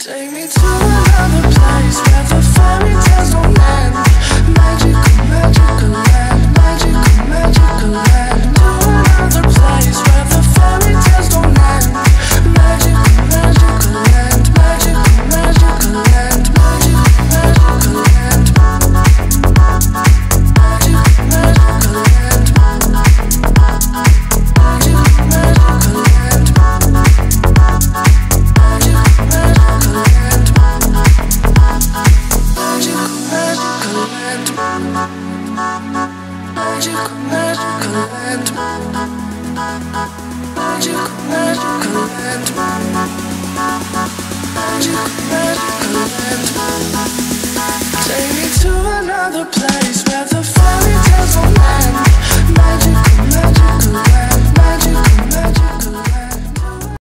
Take me to another place where the fairy tales don't end. Magical, magical land, magical, magical land. To another place where the fairy tales don't end. Magical, magical land, magical, magical land, magical, magical land. Magical, magical land. Magical, magical land. Take me to another place.